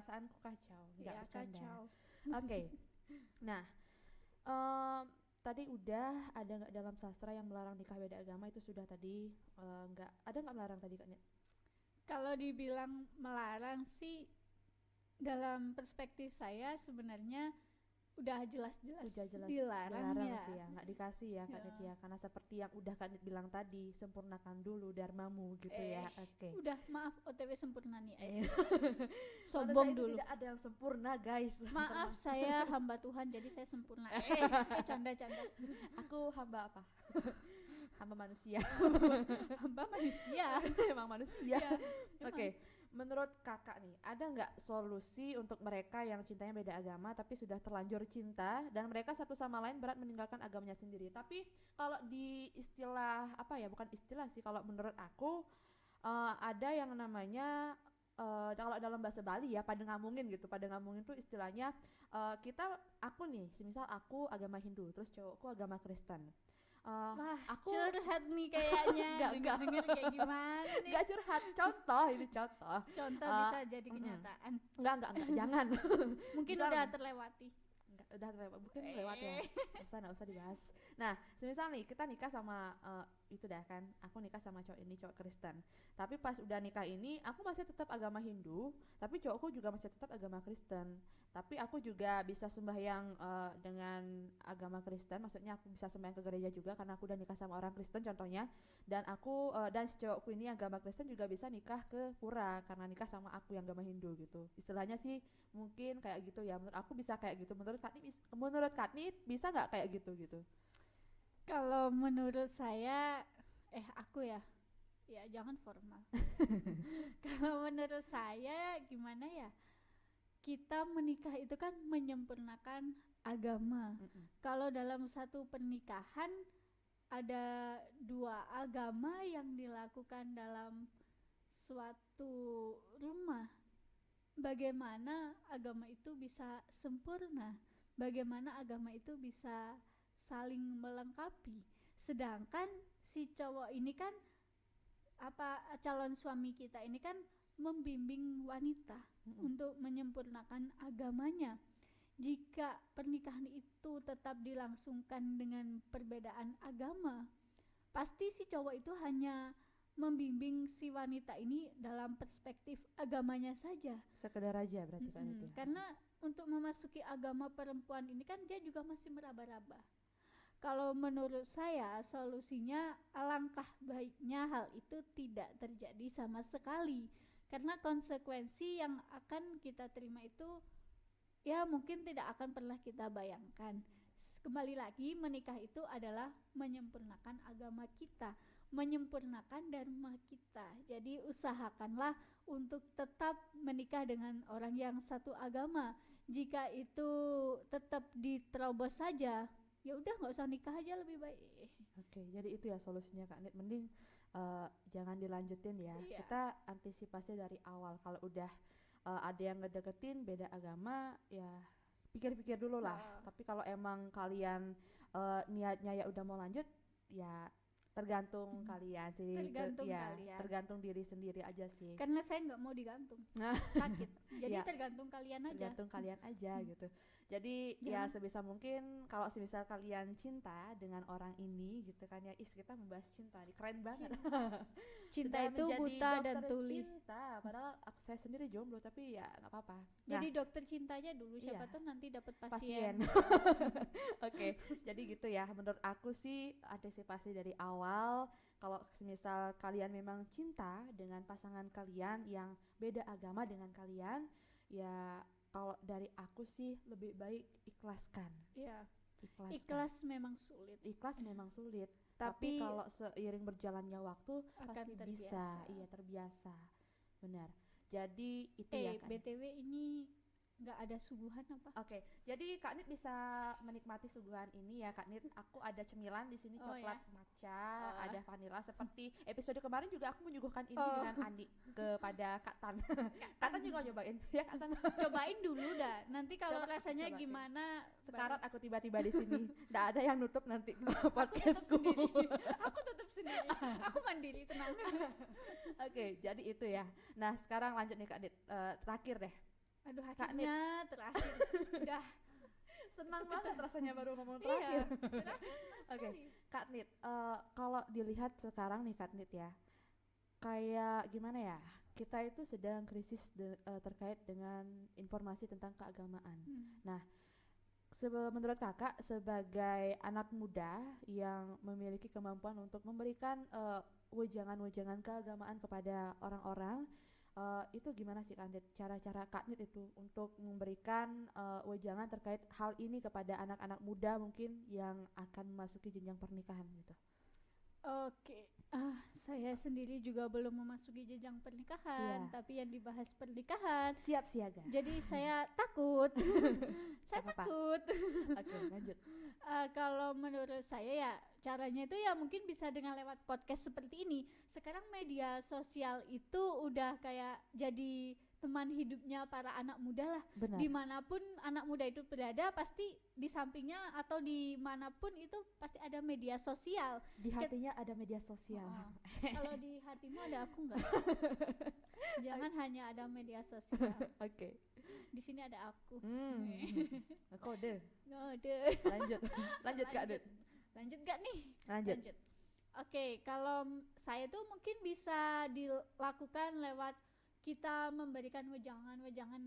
perasaanku kacau, nggak Ya bercanda. kacau. Oke. Nah, tadi udah ada nggak dalam sastra yang melarang nikah beda agama, itu sudah tadi. Nggak ada nggak melarang tadi Kak Nit? Kalau dibilang melarang sih, dalam perspektif saya sebenarnya udah jelas-jelas Udah jelas dilarang dilarang ya. sih ya, nggak dikasih ya Kak Nit Ya. ya, karena seperti yang udah Kak Nit bilang tadi, sempurnakan dulu dharmamu gitu ya. Oke. Udah maaf OTW sempurna nih Iya. Manusia sombong itu dulu. tidak ada yang sempurna guys. Maaf saya hamba Tuhan jadi saya sempurna. Canda-canda. Aku hamba apa? Hamba manusia. Hamba manusia. Emang manusia. Ya, Oke, emang. menurut kakak nih, ada nggak solusi untuk mereka yang cintanya beda agama tapi sudah terlanjur cinta dan mereka satu sama lain berat meninggalkan agamanya sendiri? Tapi kalau di istilah apa ya, bukan istilah sih, kalau menurut aku ada yang namanya kalau dalam bahasa Bali ya, pada ngamungin gitu, pada ngamungin tuh istilahnya aku nih, semisal aku agama Hindu, terus cowokku agama Kristen. Wah, Aku curhat nih kayaknya. enggak Denger-denger kayak gimana nih? nggak curhat, contoh ini contoh. Contoh Eh, bisa jadi kenyataan. enggak jangan. Mungkin Misal udah nih, terlewati. enggak, udah lewat, mungkin lewat ya, nggak usah dibahas. Nah, semisal nih kita nikah sama itu dah kan, aku nikah sama cowok ini, cowok Kristen, tapi pas udah nikah ini aku masih tetap agama Hindu, tapi cowokku juga masih tetap agama Kristen, tapi aku juga bisa sembahyang dengan agama Kristen, maksudnya aku bisa sembahyang ke gereja juga karena aku udah nikah sama orang Kristen contohnya, dan aku dan si cowokku ini agama Kristen juga bisa nikah ke pura karena nikah sama aku yang agama Hindu gitu, istilahnya sih mungkin kayak gitu ya. Menurut aku bisa kayak gitu. Menurut Katni bisa nggak kayak gitu gitu? Kalau menurut saya, aku ya, ya jangan formal. Kalau menurut saya gimana ya? Kita menikah itu kan menyempurnakan agama. Mm-mm. Kalau dalam satu pernikahan ada dua agama yang dilakukan dalam suatu rumah, bagaimana agama itu bisa sempurna? Bagaimana agama itu bisa saling melengkapi? Sedangkan si cowok ini kan, calon suami kita ini kan membimbing wanita Mm-mm. untuk menyempurnakan agamanya. Jika pernikahan itu tetap dilangsungkan dengan perbedaan agama, pasti si cowok itu hanya membimbing si wanita ini dalam perspektif agamanya saja. Sekedar aja berarti kan itu ya. Karena untuk memasuki agama perempuan ini kan dia juga masih meraba-raba. Kalau menurut saya solusinya alangkah baiknya hal itu tidak terjadi sama sekali, karena konsekuensi yang akan kita terima itu ya mungkin tidak akan pernah kita bayangkan. Kembali lagi, menikah itu adalah menyempurnakan agama kita, menyempurnakan dharma kita. Jadi usahakanlah untuk tetap menikah dengan orang yang satu agama. Jika itu tetap diterobos saja, ya udah nggak usah nikah aja lebih baik. Oke, jadi itu ya solusinya Kak Nit. Mending jangan dilanjutin ya. Iya. Kita antisipasi dari awal. Kalau udah ada yang ngedeketin beda agama, ya pikir-pikir dulu lah. Tapi kalau emang kalian niatnya ya udah mau lanjut, ya tergantung kalian sih. Tergantung Ya, kalian. tergantung diri sendiri aja sih. Karena saya nggak mau digantung, sakit. Jadi Ya, tergantung kalian aja. tergantung kalian aja gitu. Jadi ya Jangan. sebisa mungkin kalau semisal kalian cinta dengan orang ini gitu kan ya, kita membahas cinta nih, keren banget. Cinta Sudah itu menjadi buta dan dokter tuli. cinta, padahal saya sendiri jomblo tapi ya nggak apa-apa. Jadi dokter cinta aja dulu, Iya. siapa tuh nanti dapat Pasien. pasien. Oke, jadi gitu ya. Menurut aku sih antisipasi dari awal. Kalau semisal kalian memang cinta dengan pasangan kalian yang beda agama dengan kalian, ya kalau dari aku sih lebih baik ikhlaskan. Iya. Ikhlaskan. Ikhlas memang sulit. Ikhlas memang sulit. Tapi Tapi kalau seiring berjalannya waktu akan pasti bisa. terbiasa. Iya, terbiasa. Benar. Jadi itu ya kan. BTW ini nggak ada suguhan apa? Oke, jadi Kak Nit bisa menikmati suguhan ini ya Kak Nit. Aku ada cemilan di sini, Oh, coklat ya. matcha, Oh. ada vanila seperti episode kemarin juga aku menyuguhkan ini Oh. dengan Andi kepada Kak Tan. Kak Tan juga nyobain ya Kak Tan. Cobain dulu dah. Nanti kalau Coba, rasanya cobain. gimana Sekarat aku tiba-tiba di sini. Nggak ada yang nutup nanti tetap podcastku. sendiri. Aku tetap sendiri. Aku mandiri, tenang. Oke, jadi itu ya. Nah, sekarang lanjut nih Kak Nit. Terakhir deh. Aduh, Kak Nit. akhirnya terakhir. Udah. Senang banget rasanya baru ngomong Iya, terakhir. terakhir senang Oke. sekali. Kak Nit, kalau dilihat sekarang nih Kak Nit ya, kayak gimana ya? Kita itu sedang krisis terkait dengan informasi tentang keagamaan. Hmm. Menurut kakak sebagai anak muda yang memiliki kemampuan untuk memberikan wejangan-wejangan keagamaan kepada orang-orang, itu gimana sih Kak Nit? Cara-cara Kak Nit itu untuk memberikan wejangan terkait hal ini kepada anak-anak muda mungkin yang akan memasuki jenjang pernikahan gitu. Oke, saya sendiri juga belum memasuki jenjang pernikahan, Iya. tapi yang dibahas pernikahan. Siap siaga. Jadi saya takut, saya Apa-apa. takut. Oke, lanjut. Kalau menurut saya ya caranya itu ya mungkin bisa dengan lewat podcast seperti ini. Sekarang media sosial itu udah kayak jadi teman hidupnya para anak muda lah. Benar. Dimanapun anak muda itu berada, pasti di sampingnya atau dimanapun itu pasti ada media sosial. Di hatinya ada media sosial. Oh, kalau di hatimu ada aku nggak? Jangan hanya ada media sosial. Oke. Di sini ada aku. Kode. Ngode. Lanjut. Lanjut Kak Nit. Lanjut gak nih? Lanjut. Oke, kalau saya tuh mungkin bisa dilakukan lewat kita memberikan wejangan-wejangan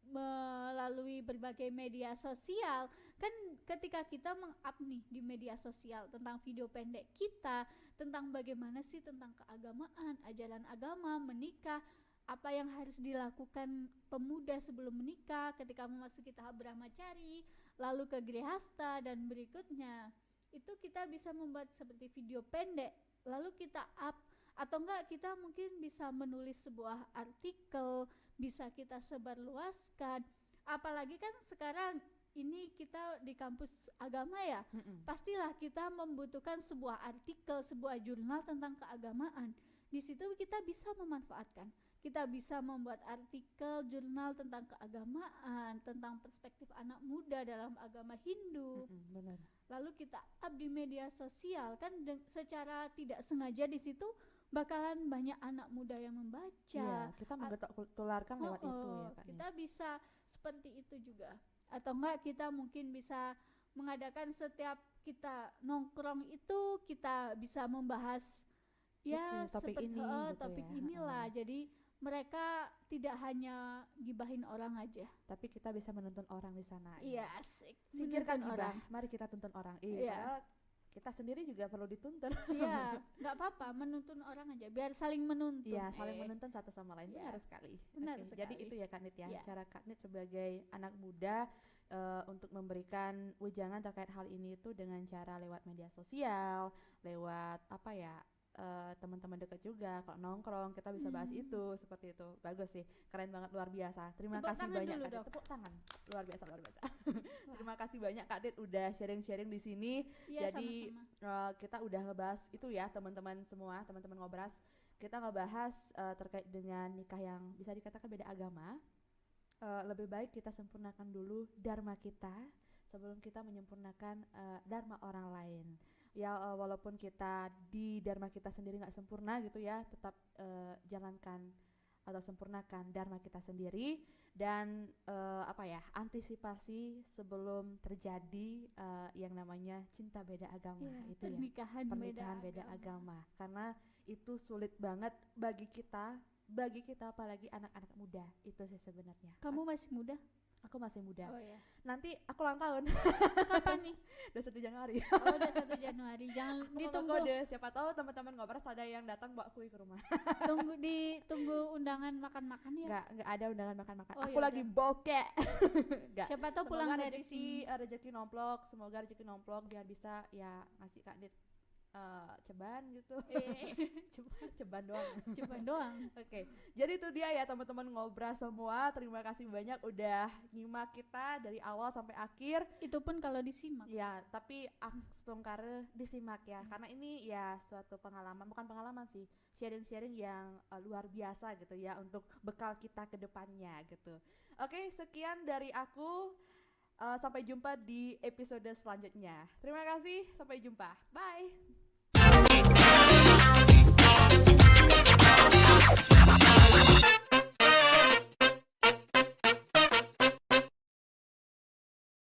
melalui berbagai media sosial. Kan ketika kita meng-up nih di media sosial tentang video pendek kita, tentang bagaimana sih tentang keagamaan, ajaran agama, menikah, apa yang harus dilakukan pemuda sebelum menikah, ketika memasuki tahap brahmacari, lalu ke grihasta dan berikutnya. Itu kita bisa membuat seperti video pendek, lalu kita up, atau enggak kita mungkin bisa menulis sebuah artikel, bisa kita sebarluaskan. Apalagi kan sekarang ini kita di kampus agama ya, pastilah kita membutuhkan sebuah artikel, sebuah jurnal tentang keagamaan. Di situ kita bisa memanfaatkan. Kita bisa membuat artikel, jurnal tentang keagamaan, tentang perspektif anak muda dalam agama Hindu. Benar. Lalu kita up di media sosial, kan secara tidak sengaja di situ bakalan banyak anak muda yang membaca. Iya, kita tularkan lewat itu ya Kak. Kita bisa seperti itu juga. Atau enggak kita mungkin bisa mengadakan setiap kita nongkrong itu kita bisa membahas ya topik seperti ini gitu topik ya. inilah. Jadi mereka tidak hanya gibahin orang aja, tapi kita bisa menuntun orang di sana. iya asik, Singkirkan menuntun gibah, mari kita tuntun orang. Iya. Padahal kita sendiri juga perlu dituntun. Iya, nggak apa-apa, menuntun orang aja, biar saling menuntun. Iya, saling menuntun satu sama lain. Iya. Benar sekali. Benar Oke, sekali. jadi itu ya Kak Nit ya, Iya. cara Kak Nit sebagai anak muda untuk memberikan wejangan terkait hal ini itu dengan cara lewat media sosial, lewat apa ya, teman-teman dekat juga, kalau nongkrong kita bisa bahas itu, seperti itu. Bagus sih, keren banget, luar biasa. Terima Tepuk kasih tangan banyak dulu Kak Dit. dong. Tepuk tangan, luar biasa, luar biasa. Terima kasih banyak Kak Dit udah sharing-sharing di sini. Iya, Jadi sama-sama. kita udah ngebahas itu ya teman-teman semua, teman-teman ngobras. Kita ngebahas terkait dengan nikah yang bisa dikatakan beda agama. Lebih baik kita sempurnakan dulu dharma kita sebelum kita menyempurnakan dharma orang lain. Ya walaupun kita di dharma kita sendiri nggak sempurna gitu ya, tetap jalankan atau sempurnakan dharma kita sendiri dan antisipasi sebelum terjadi yang namanya cinta beda agama Ya, itu ya, pernikahan beda agama. Karena itu sulit banget bagi kita apalagi anak-anak muda itu sih sebenarnya. Kamu masih muda? Aku masih muda. Oh ya. Nanti aku ulang tahun. Kapan nih? 21 Januari. Oh, udah 1 Januari. Jangan Aku ditunggu. kode, siapa tahu teman-teman ngobras ada yang datang bawa kue ke rumah. Tunggu undangan makan-makan ya. Enggak ada undangan makan-makan. Oh, Aku ya lagi bokek. Enggak. Siapa tahu pulang dari sini. Rezeki nomplok, semoga rezeki nomplok biar bisa ya ngasih Kak Dit ceban gitu. ceban doang. Ceban doang. Oke, jadi itu dia ya teman-teman ngobras semua. Terima kasih banyak udah nyimak kita dari awal sampai akhir. Itu pun kalau disimak. Ya, tapi setongkare disimak ya, karena ini ya suatu pengalaman, bukan pengalaman sih, sharing-sharing yang luar biasa gitu ya untuk bekal kita ke depannya gitu. Oke, sekian dari aku. Sampai jumpa di episode selanjutnya. Terima kasih, sampai jumpa. Bye.